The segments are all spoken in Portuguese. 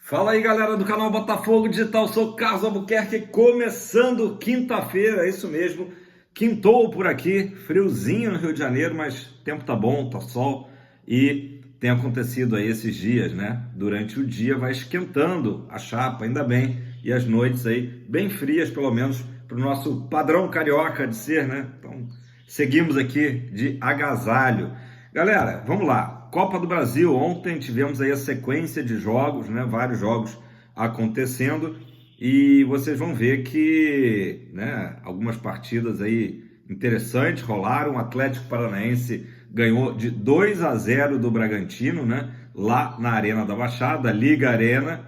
Fala aí, galera do canal Botafogo Digital, sou Carlos Albuquerque, começando quinta-feira, é isso mesmo, quintou por aqui, friozinho no Rio de Janeiro, mas o tempo tá bom, tá sol e tem acontecido aí esses dias, né? Durante o dia vai esquentando a chapa, ainda bem, e as noites aí bem frias, pelo menos para o nosso padrão carioca de ser, né? Então seguimos aqui de agasalho. Galera, vamos lá. Copa do Brasil, ontem tivemos aí a sequência de jogos, né? Vários jogos acontecendo e vocês vão ver que, né, algumas partidas aí interessantes rolaram. O Atlético Paranaense ganhou de 2-0 do Bragantino, né? Lá na Arena da Baixada, Liga Arena.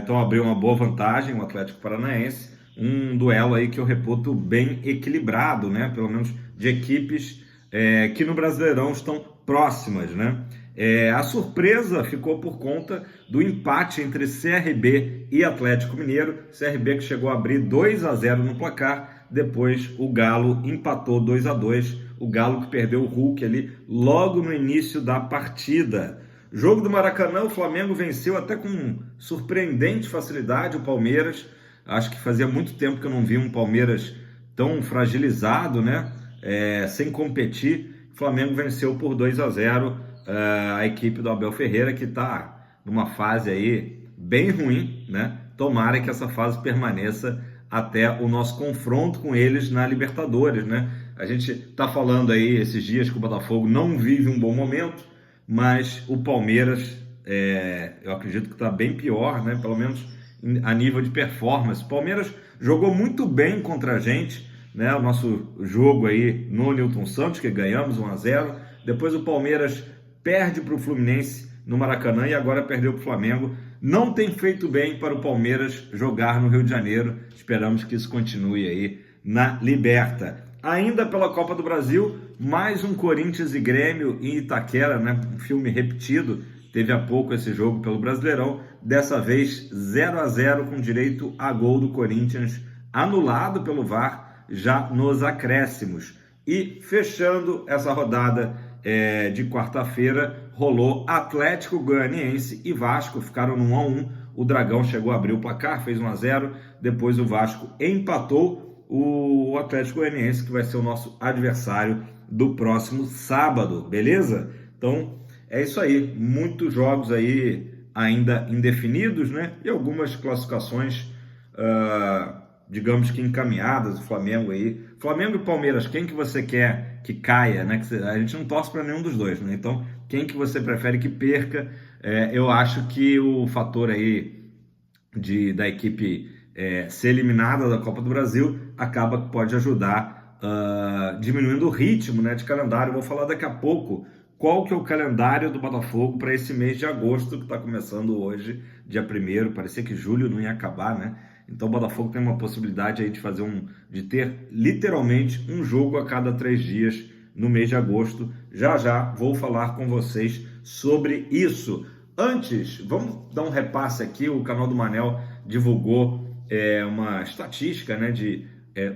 Então abriu uma boa vantagem o Atlético Paranaense. Um duelo aí que eu reputo bem equilibrado, né? Pelo menos de equipes que no Brasileirão estão próximas, né? A surpresa ficou por conta do empate entre CRB e Atlético Mineiro. CRB que chegou a abrir 2-0 no placar, depois o Galo empatou 2-2. O Galo que perdeu o Hulk ali logo no início da partida. Jogo do Maracanã, o Flamengo venceu até com surpreendente facilidade o Palmeiras. Acho que fazia muito tempo que eu não vi um Palmeiras tão fragilizado, né? Sem competir. O Flamengo venceu por 2-0 a equipe do Abel Ferreira, que está numa fase aí bem ruim, né? Tomara que essa fase permaneça até o nosso confronto com eles na Libertadores, né? A gente está falando aí esses dias que o Botafogo não vive um bom momento, mas o Palmeiras, eu acredito que está bem pior, né? Pelo menos a nível de performance. O Palmeiras jogou muito bem contra a gente, né? O nosso jogo aí no Newton Santos, que ganhamos 1-0. Depois o Palmeiras perde para o Fluminense no Maracanã e agora perdeu para o Flamengo. Não tem feito bem para o Palmeiras jogar no Rio de Janeiro. Esperamos que isso continue aí na Liberta. Ainda pela Copa do Brasil, mais um Corinthians e Grêmio em Itaquera, né? Um filme repetido. Teve há pouco esse jogo pelo Brasileirão. Dessa vez 0-0 com direito a gol do Corinthians, anulado pelo VAR já nos acréscimos. E fechando essa rodada de quarta-feira, rolou Atlético Goianiense e Vasco, ficaram no 1-1. O Dragão chegou a abrir o placar, fez 1-0. Depois o Vasco empatou. O Atlético Goianiense, que vai ser o nosso adversário do próximo sábado, beleza? Então é isso aí, muitos jogos aí ainda indefinidos, né? E algumas classificações digamos que encaminhadas. O Flamengo aí, Flamengo e Palmeiras, quem que você quer que caia, né? A gente não torce para nenhum dos dois, né? Então, quem que você prefere que perca? Eu acho que o fator aí da equipe ser eliminada da Copa do Brasil pode ajudar diminuindo o ritmo, né, de calendário. Eu vou falar daqui a pouco qual que é o calendário do Botafogo para esse mês de agosto, que está começando hoje, dia 1º. Parecia que julho não ia acabar, né? Então o Botafogo tem uma possibilidade aí de ter literalmente um jogo a cada 3 dias no mês de agosto. Já já vou falar com vocês sobre isso. Antes, vamos dar um repasse aqui. O canal do Manel divulgou uma estatística, né, de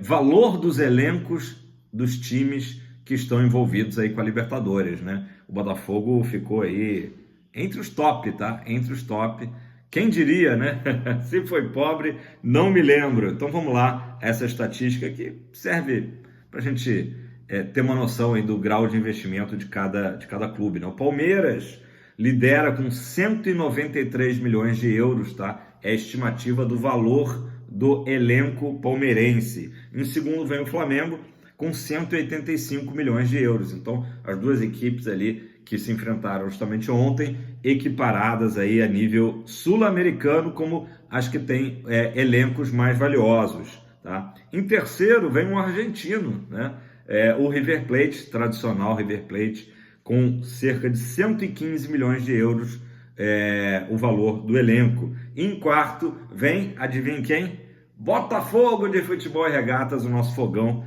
valor dos elencos dos times que estão envolvidos aí com a Libertadores, né? O Botafogo ficou aí entre os top, tá? Entre os top. Quem diria, né? Se foi pobre, não me lembro. Então vamos lá, essa estatística que serve para a gente ter uma noção aí do grau de investimento de cada clube, né? O Palmeiras lidera com 193 milhões de euros, tá? É a estimativa do valor do elenco palmeirense. Em segundo vem o Flamengo com 185 milhões de euros. Então as duas equipes ali que se enfrentaram justamente ontem, equiparadas aí a nível sul-americano como as que têm elencos mais valiosos, tá? Em terceiro vem um argentino, né? O River Plate, tradicional River Plate, com cerca de 115 milhões de euros o valor do elenco. Em quarto vem, adivinha quem? Botafogo de Futebol e Regatas, o nosso fogão,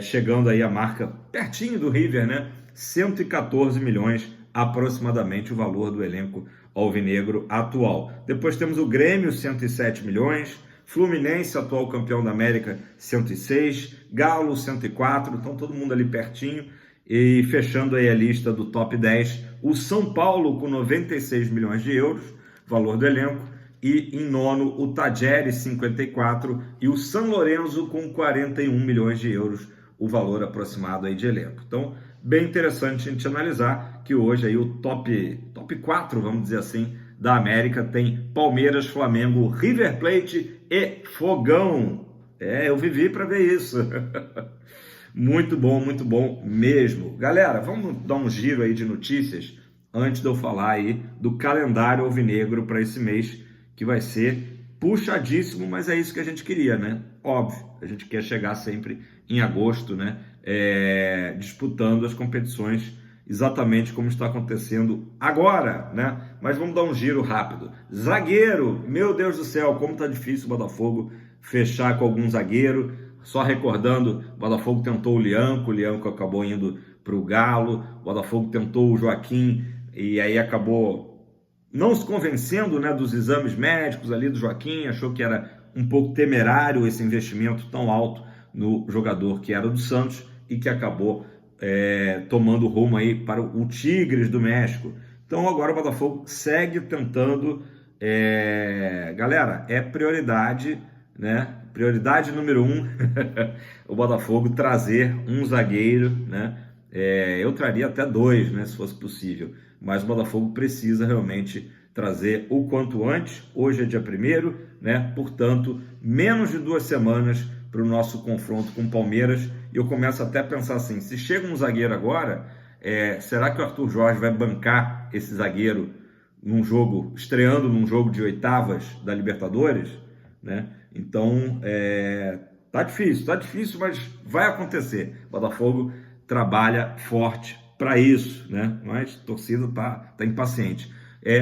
chegando aí a marca pertinho do River, né? 114 milhões aproximadamente o valor do elenco alvinegro atual. Depois temos o Grêmio, 107 milhões, Fluminense, atual campeão da América, 106, Galo, 104, então todo mundo ali pertinho. E fechando aí a lista do top 10, o São Paulo com 96 milhões de euros, valor do elenco. E em nono, o Tajeres, 54, e o San Lorenzo com 41 milhões de euros, o valor aproximado aí de elenco. Então, bem interessante a gente analisar que hoje aí o top 4, vamos dizer assim, da América tem Palmeiras, Flamengo, River Plate e Fogão. Eu vivi para ver isso. Muito bom mesmo. Galera, vamos dar um giro aí de notícias antes de eu falar aí do calendário alvinegro para esse mês, que vai ser puxadíssimo, mas é isso que a gente queria, né? Óbvio, a gente quer chegar sempre em agosto, né? Disputando as competições exatamente como está acontecendo agora, né? Mas vamos dar um giro rápido. Zagueiro, meu Deus do céu, como tá difícil o Botafogo fechar com algum zagueiro. Só recordando, o Botafogo tentou o Lianco acabou indo para o Galo, o Botafogo tentou o Joaquim e aí acabou não se convencendo, né, dos exames médicos ali do Joaquim, achou que era um pouco temerário esse investimento tão alto no jogador que era do Santos e que acabou tomando rumo aí para o Tigres do México. Então agora o Botafogo segue tentando, galera, é prioridade, né? Prioridade número 1, o Botafogo trazer um zagueiro, né? Eu traria até 2, né, se fosse possível, mas o Botafogo precisa realmente trazer o quanto antes. Hoje é dia 1º, né? Portanto, menos de 2 semanas para o nosso confronto com o Palmeiras, e eu começo até a pensar assim, se chega um zagueiro agora, será que o Arthur Jorge vai bancar esse zagueiro estreando num jogo de oitavas da Libertadores, né? Então, tá difícil, mas vai acontecer. O Botafogo trabalha forte para isso, né? Mas a torcida tá impaciente.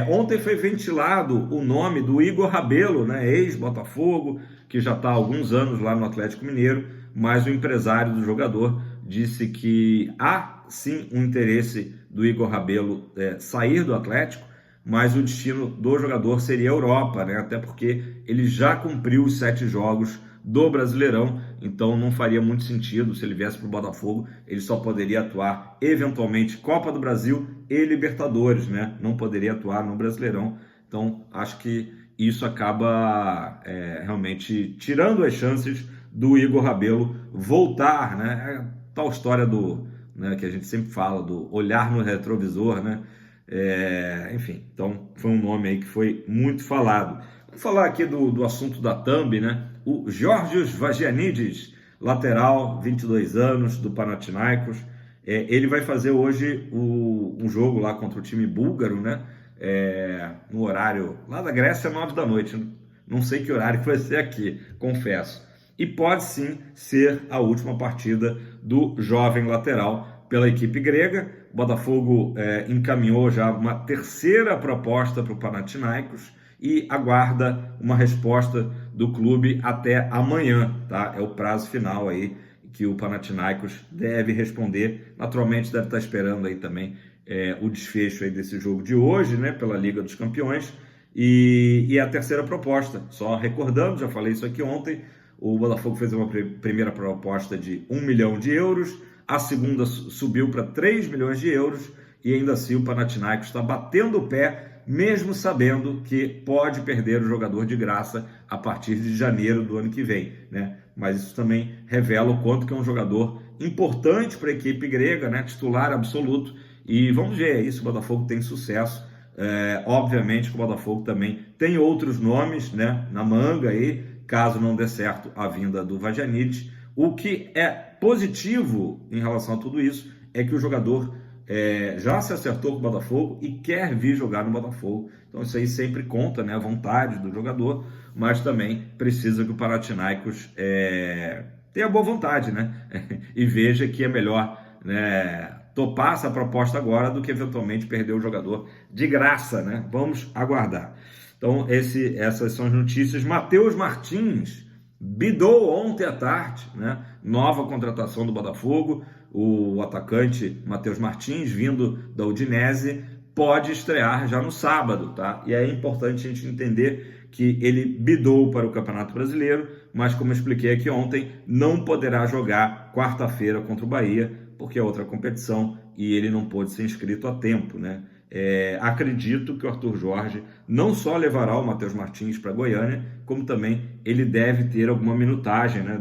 Ontem foi ventilado o nome do Igor Rabelo, né? Ex-Botafogo, que já está há alguns anos lá no Atlético Mineiro, mas o empresário do jogador disse que há sim um interesse do Igor Rabelo sair do Atlético, mas o destino do jogador seria a Europa, né? Até porque ele já cumpriu os 7 jogos do Brasileirão, então não faria muito sentido se ele viesse para o Botafogo, ele só poderia atuar eventualmente Copa do Brasil e Libertadores, né? Não poderia atuar no Brasileirão, então acho que isso acaba realmente tirando as chances do Igor Rabelo voltar, né? Tal história né, que a gente sempre fala, do olhar no retrovisor, né? Enfim, então foi um nome aí que foi muito falado. Vamos falar aqui do assunto da thumb, né? O Georgios Vagianidis, lateral, 22 anos, do Panathinaikos. Ele vai fazer hoje um jogo lá contra o time búlgaro, né? No horário lá da Grécia, 9 da noite. Não sei que horário que vai ser aqui, confesso. E pode sim ser a última partida do jovem lateral pela equipe grega. O Botafogo encaminhou já uma terceira proposta para o Panathinaikos e aguarda uma resposta do clube até amanhã, tá? É o prazo final aí que o Panathinaikos deve responder. Naturalmente deve estar esperando aí também o desfecho aí desse jogo de hoje, né, pela Liga dos Campeões, e a terceira proposta, só recordando, já falei isso aqui ontem, o Botafogo fez uma primeira proposta de 1 milhão de euros, a segunda subiu para 3 milhões de euros, e ainda assim o Panathinaikos está batendo o pé, mesmo sabendo que pode perder o jogador de graça a partir de janeiro do ano que vem, né? Mas isso também revela o quanto que é um jogador importante para a equipe grega, né? Titular absoluto, e vamos ver aí se o Botafogo tem sucesso. Obviamente que o Botafogo também tem outros nomes, né, na manga aí, caso não dê certo a vinda do Vagianidis. O que é positivo em relação a tudo isso é que o jogador já se acertou com o Botafogo e quer vir jogar no Botafogo. Então isso aí sempre conta, né, a vontade do jogador, mas também precisa que o Panathinaikos tenha boa vontade, né, e veja que é melhor, né, topar essa proposta agora do que eventualmente perder o jogador de graça, né? Vamos aguardar. Então essas são as notícias. Matheus Martins bidou ontem à tarde, né? Nova contratação do Botafogo. O atacante Matheus Martins, vindo da Udinese, pode estrear já no sábado, tá? E é importante a gente entender que ele bidou para o Campeonato Brasileiro, mas como eu expliquei aqui ontem, não poderá jogar quarta-feira contra o Bahia, porque é outra competição e ele não pôde ser inscrito a tempo, né? acredito que o Arthur Jorge não só levará o Matheus Martins para Goiânia, como também ele deve ter alguma minutagem, né?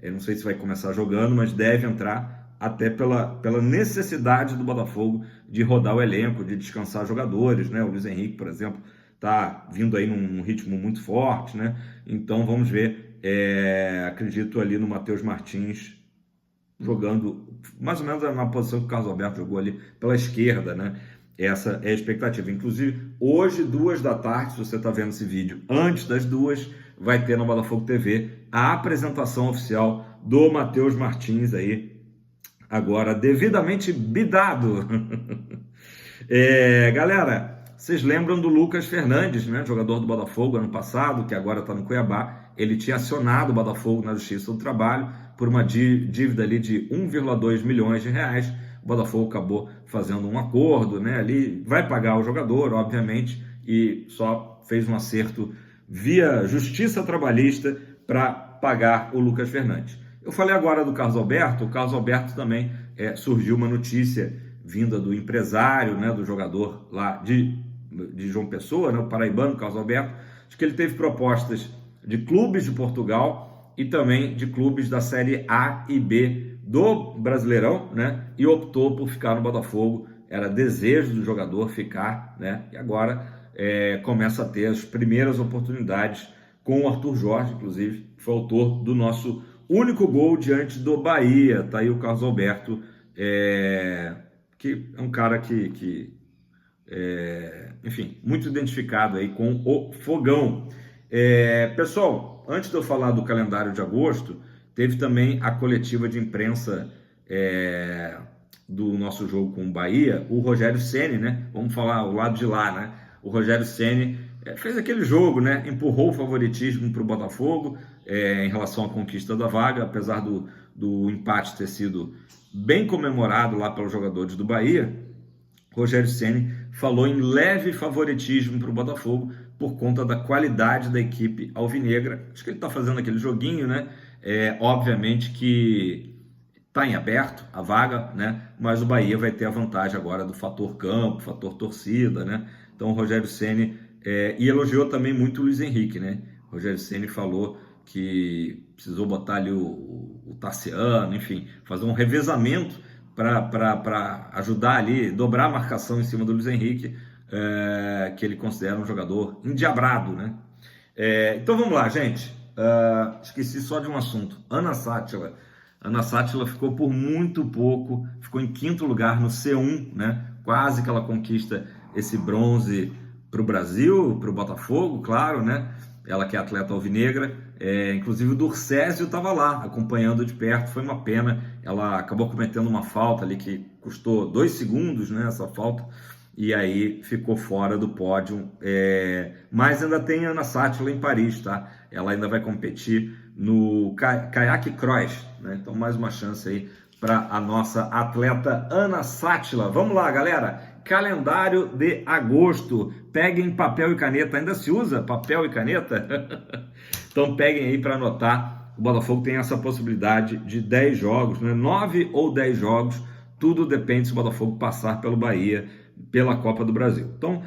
Eu não sei se vai começar jogando, mas deve entrar até pela necessidade do Botafogo de rodar o elenco, de descansar jogadores, né? O Luiz Henrique, por exemplo, está vindo aí num ritmo muito forte, né? Então vamos ver, acredito ali no Matheus Martins jogando mais ou menos na posição que o Carlos Alberto jogou ali pela esquerda, né? Essa é a expectativa. Inclusive, hoje, 14h, se você está vendo esse vídeo antes das 2, vai ter na Botafogo TV a apresentação oficial do Matheus Martins aí, agora devidamente bidado. Galera, vocês lembram do Lucas Fernandes, né? Jogador do Botafogo ano passado, que agora está no Cuiabá. Ele tinha acionado o Botafogo na Justiça do Trabalho por uma dívida ali de 1,2 milhões de reais. O Botafogo acabou fazendo um acordo, né? Ali vai pagar o jogador, obviamente, e só fez um acerto via Justiça Trabalhista para pagar o Lucas Fernandes. Eu falei agora do Carlos Alberto. O Carlos Alberto também surgiu uma notícia vinda do empresário, né? Do jogador lá de João Pessoa, né? O paraibano Carlos Alberto, de que ele teve propostas de clubes de Portugal e também de clubes da Série A e B do Brasileirão, né? E optou por ficar no Botafogo. Era desejo do jogador ficar, né? E agora começa a ter as primeiras oportunidades com o Arthur Jorge, inclusive, que foi autor do nosso único gol diante do Bahia. Tá aí o Carlos Alberto, que é um cara enfim, muito identificado aí com o Fogão. Pessoal, antes de eu falar do calendário de agosto, teve também a coletiva de imprensa do nosso jogo com o Bahia, o Rogério Ceni, né? Vamos falar o lado de lá, né? O Rogério Ceni fez aquele jogo, né? Empurrou o favoritismo para o Botafogo em relação à conquista da vaga, apesar do empate ter sido bem comemorado lá pelos jogadores do Bahia. Rogério Ceni falou em leve favoritismo para o Botafogo por conta da qualidade da equipe alvinegra. Acho que ele está fazendo aquele joguinho, né? Obviamente que está em aberto a vaga, né? Mas o Bahia vai ter a vantagem agora do fator campo, fator torcida, né? Então o Rogério Ceni e elogiou também muito o Luiz Henrique, né? O Rogério Ceni falou que precisou botar ali o Tassiano, enfim, fazer um revezamento para ajudar ali, dobrar a marcação em cima do Luiz Henrique, que ele considera um jogador endiabrado, né? Então vamos lá, gente. Esqueci só de um assunto. Ana Sátila ficou por muito pouco, ficou em 5º lugar no C1, né? Quase que ela conquista esse bronze para o Brasil, para o Botafogo, claro, né? Ela que é atleta alvinegra, inclusive o Durcésio estava lá acompanhando de perto. Foi uma pena, ela acabou cometendo uma falta ali que custou 2 segundos, né? Essa falta, e aí ficou fora do pódio, mas ainda tem Ana Sátila em Paris, tá? Ela ainda vai competir no Kayak Cross, né? Então mais uma chance aí para a nossa atleta Ana Sátila. Vamos lá, galera, calendário de agosto, peguem papel e caneta. Ainda se usa papel e caneta? Então peguem aí para anotar. O Botafogo tem essa possibilidade de 10 jogos, né? 9 ou 10 jogos, tudo depende se o Botafogo passar pelo Bahia pela Copa do Brasil. Então,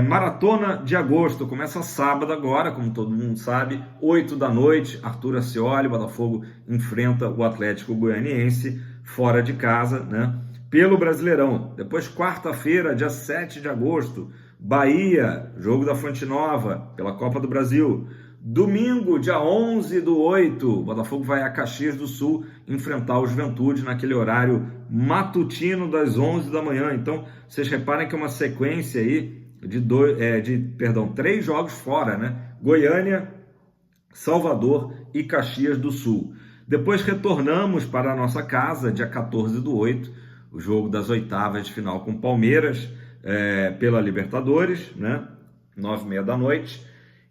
maratona de agosto começa sábado agora, como todo mundo sabe, 8 da noite, Arthur Ascioli, Botafogo enfrenta o Atlético Goianiense fora de casa, né? Pelo Brasileirão. Depois, quarta-feira, dia 7 de agosto, Bahia, jogo da Fonte Nova pela Copa do Brasil. Domingo, dia 11/8, o Botafogo vai a Caxias do Sul enfrentar o Juventude naquele horário matutino das 11 da manhã. Então, vocês reparem que é uma sequência aí de 3 jogos fora, né? Goiânia, Salvador e Caxias do Sul. Depois retornamos para a nossa casa, dia 14/8, o jogo das oitavas de final com Palmeiras pela Libertadores, né? 9h30 da noite.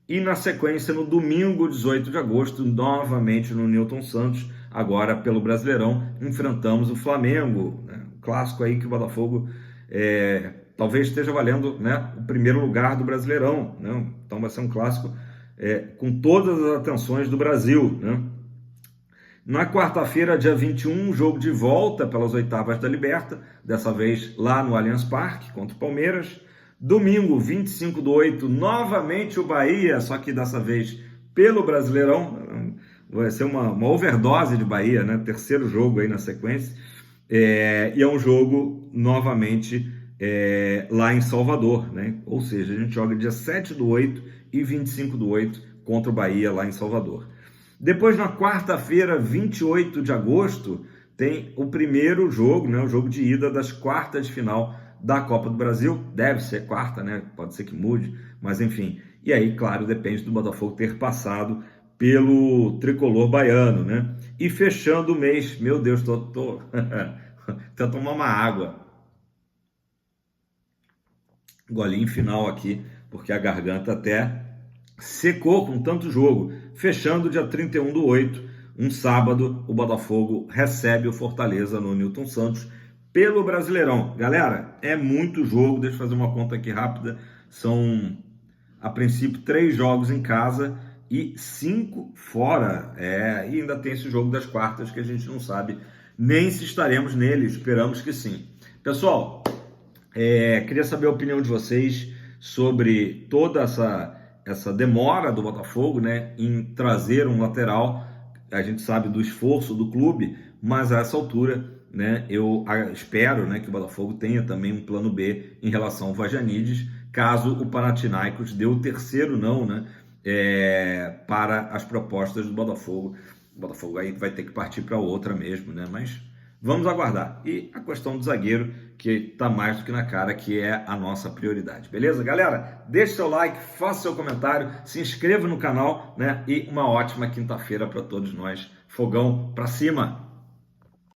E na sequência, no domingo, 18 de agosto, novamente no Newton Santos, agora pelo Brasileirão, enfrentamos o Flamengo, né? Um clássico aí que o Botafogo talvez esteja valendo, né, o primeiro lugar do Brasileirão, né? Então vai ser um clássico com todas as atenções do Brasil, né? Na quarta-feira, dia 21, jogo de volta pelas oitavas da Liberta, dessa vez lá no Allianz Parque, contra o Palmeiras. Domingo, 25/8, novamente o Bahia, só que dessa vez pelo Brasileirão. Vai ser uma overdose de Bahia, né? Terceiro jogo aí na sequência. E é um jogo, novamente, lá em Salvador, né? Ou seja, a gente joga dia 7/8 e 25/8 contra o Bahia lá em Salvador. Depois, na quarta-feira, 28 de agosto, tem o primeiro jogo, né? O jogo de ida das quartas de final da Copa do Brasil. Deve ser quarta, né? Pode ser que mude, mas enfim. E aí, claro, depende do Botafogo ter passado pelo tricolor baiano, né? E fechando o mês, meu Deus, tô até tomar uma água. Golinho final aqui, porque a garganta até secou com tanto jogo. Fechando dia 31/8, um sábado, o Botafogo recebe o Fortaleza no Newton Santos pelo Brasileirão. Galera, é muito jogo, deixa eu fazer uma conta aqui rápida. São, a princípio, 3 jogos em casa e 5 fora. E ainda tem esse jogo das quartas que a gente não sabe nem se estaremos nele, esperamos que sim. Pessoal, queria saber a opinião de vocês sobre toda essa demora do Botafogo, né, em trazer um lateral. A gente sabe do esforço do clube, mas a essa altura, né, eu espero, né, que o Botafogo tenha também um plano B em relação ao Vazanides, caso o Panathinaikos dê o terceiro não, né, para as propostas do Botafogo. O Botafogo aí vai ter que partir para outra mesmo, né, mas vamos aguardar. E a questão do zagueiro, que está mais do que na cara, que é a nossa prioridade. Beleza, galera? Deixe seu like, faça seu comentário, se inscreva no canal, né? E uma ótima quinta-feira para todos nós. Fogão para cima!